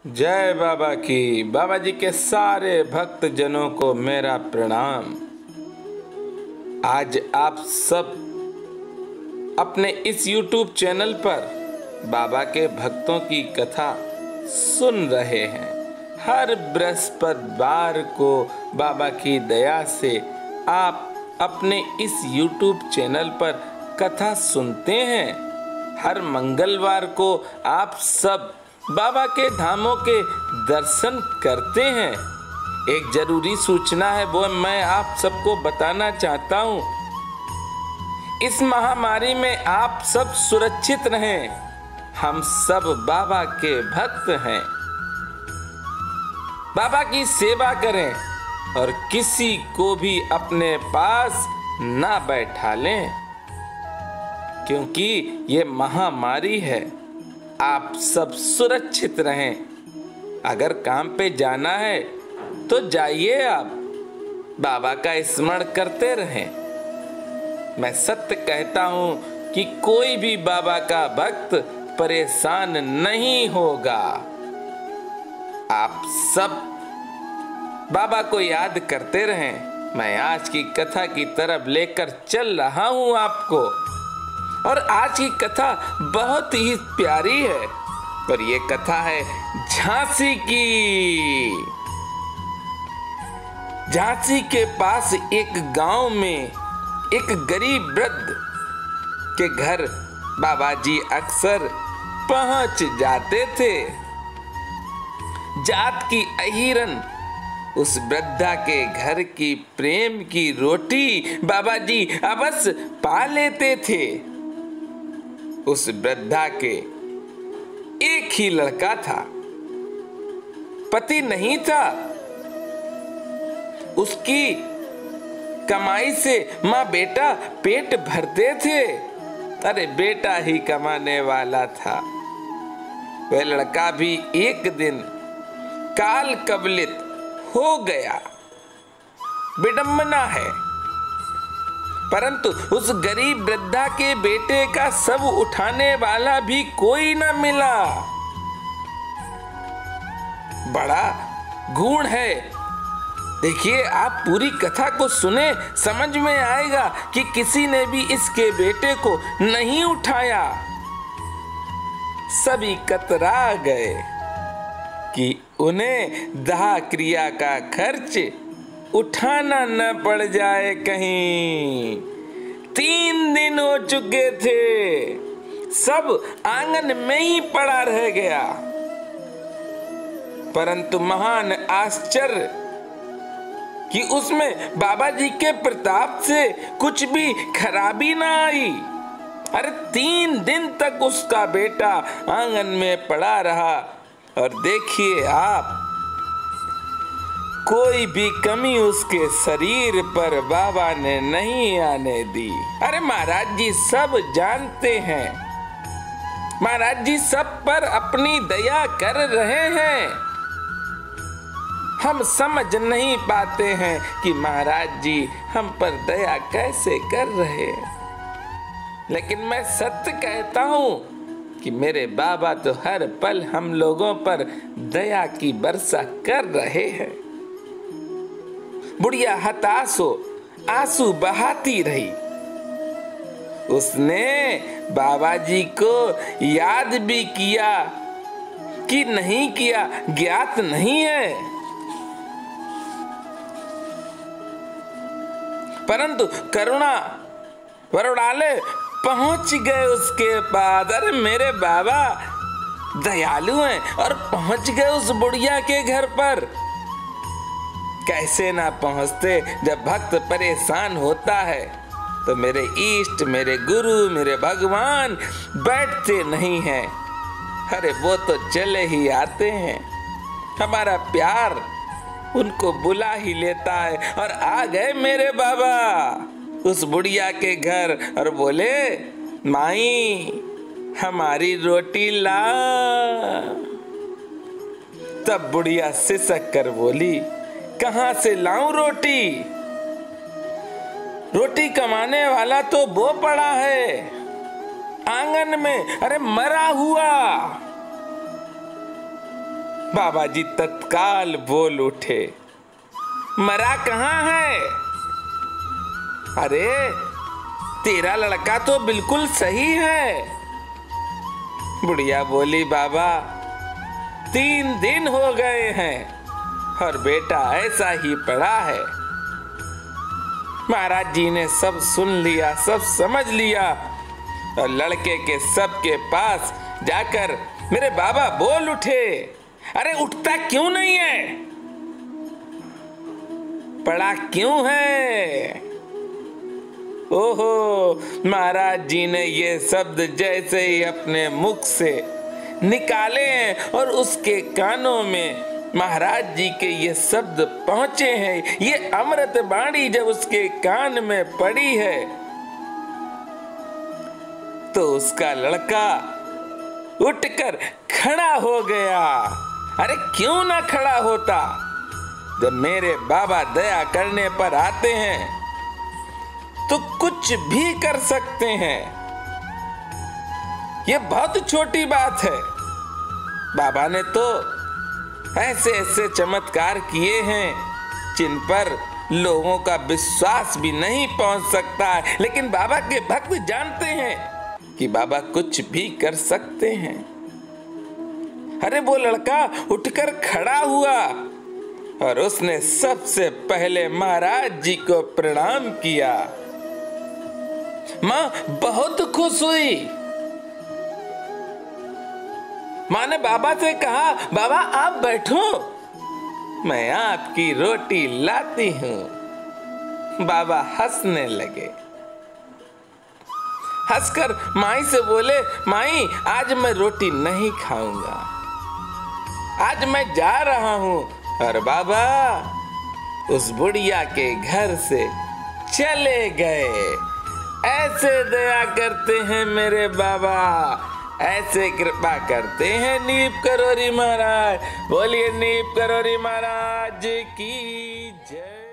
जय बाबा की। बाबा जी के सारे भक्त जनों को मेरा प्रणाम। आज आप सब अपने इस YouTube चैनल पर बाबा के भक्तों की कथा सुन रहे हैं। हर बृहस्पतिवार को बाबा की दया से आप अपने इस YouTube चैनल पर कथा सुनते हैं। हर मंगलवार को आप सब बाबा के धामों के दर्शन करते हैं। एक जरूरी सूचना है, वो मैं आप सबको बताना चाहता हूँ। इस महामारी में आप सब सुरक्षित रहें। हम सब बाबा के भक्त हैं। बाबा की सेवा करें और किसी को भी अपने पास ना बैठा लें, क्योंकि ये महामारी है। आप सब सुरक्षित रहें। अगर काम पे जाना है तो जाइए, आप बाबा का स्मरण करते रहें। मैं सत्य कहता हूं कि कोई भी बाबा का भक्त परेशान नहीं होगा। आप सब बाबा को याद करते रहें। मैं आज की कथा की तरफ लेकर चल रहा हूं आपको, और आज की कथा बहुत ही प्यारी है। और ये कथा है झांसी की। झांसी के पास एक गांव में एक गरीब वृद्ध के घर बाबा जी अक्सर पहुंच जाते थे। जात की अहिरन उस वृद्धा के घर की प्रेम की रोटी बाबा जी अवश्य पा लेते थे। उस वृद्धा के एक ही लड़का था, पति नहीं था। उसकी कमाई से माँ बेटा पेट भरते थे। अरे बेटा ही कमाने वाला था। वह लड़का भी एक दिन काल कवलित हो गया। विडंबना है, परंतु उस गरीब वृद्धा के बेटे का शव उठाने वाला भी कोई न मिला। बड़ा गुण है। देखिए, आप पूरी कथा को सुने, समझ में आएगा कि किसी ने भी इसके बेटे को नहीं उठाया। सभी कतरा गए कि उन्हें दाह क्रिया का खर्च उठाना न पड़ जाए कहीं। 3 दिन हो चुके थे, सब आंगन में ही पड़ा रह गया। परंतु महान आश्चर्य कि उसमें बाबा जी के प्रताप से कुछ भी खराबी ना आई। अरे 3 दिन तक उसका बेटा आंगन में पड़ा रहा, और देखिए आप, कोई भी कमी उसके शरीर पर बाबा ने नहीं आने दी। अरे महाराज जी सब जानते हैं, महाराज जी सब पर अपनी दया कर रहे हैं। हम समझ नहीं पाते हैं कि महाराज जी हम पर दया कैसे कर रहे हैं। लेकिन मैं सत्य कहता हूं कि मेरे बाबा तो हर पल हम लोगों पर दया की वर्षा कर रहे हैं। बुढ़िया हताश हो आंसू बहाती रही। उसने बाबा जी को याद भी किया कि नहीं किया ज्ञात नहीं है, परंतु करुणा वरुणालय पहुंच गए उसके पास। अरे मेरे बाबा दयालु हैं और पहुंच गए उस बुढ़िया के घर पर। कैसे ना पहुंचते जब भक्त परेशान होता है तो मेरे इष्ट, मेरे गुरु, मेरे भगवान बैठते नहीं हैं। अरे वो तो चले ही आते हैं। हमारा प्यार उनको बुला ही लेता है। और आ गए मेरे बाबा उस बुढ़िया के घर और बोले, माई हमारी रोटी ला। तब बुढ़िया सिसक कर बोली, कहां से लाऊं रोटी? रोटी कमाने वाला तो वो पड़ा है आंगन में, अरे मरा हुआ। बाबा जी तत्काल बोल उठे, मरा कहाँ है? अरे तेरा लड़का तो बिल्कुल सही है। बुढ़िया बोली, बाबा 3 दिन हो गए हैं और बेटा ऐसा ही पड़ा है। महाराज जी ने सब सुन लिया, सब समझ लिया और लड़के के सबके पास जाकर मेरे बाबा बोल उठे, अरे उठता क्यों नहीं है? पड़ा क्यों है? ओहो, महाराज जी ने ये शब्द जैसे ही अपने मुख से निकाले हैं और उसके कानों में महाराज जी के ये शब्द पहुंचे हैं, ये अमृत बाणी जब उसके कान में पड़ी है तो उसका लड़का उठकर खड़ा हो गया। अरे क्यों ना खड़ा होता? जब मेरे बाबा दया करने पर आते हैं तो कुछ भी कर सकते हैं। ये बहुत छोटी बात है। बाबा ने तो ऐसे ऐसे चमत्कार किए हैं जिन पर लोगों का विश्वास भी नहीं पहुंच सकता है, लेकिन बाबा के भक्त जानते हैं कि बाबा कुछ भी कर सकते हैं। अरे वो लड़का उठकर खड़ा हुआ और उसने सबसे पहले महाराज जी को प्रणाम किया। मां बहुत खुश हुई। मां ने बाबा से कहा, बाबा आप बैठो, मैं आपकी रोटी लाती हूं। बाबा हंसने लगे। हंसकर माई से बोले, माई आज मैं रोटी नहीं खाऊंगा, आज मैं जा रहा हूं। और बाबा उस बुढ़िया के घर से चले गए। ऐसे दया करते हैं मेरे बाबा, ऐसे कृपा करते हैं नीप करोरी महाराज। बोलिए नीप करोरी महाराज की जय।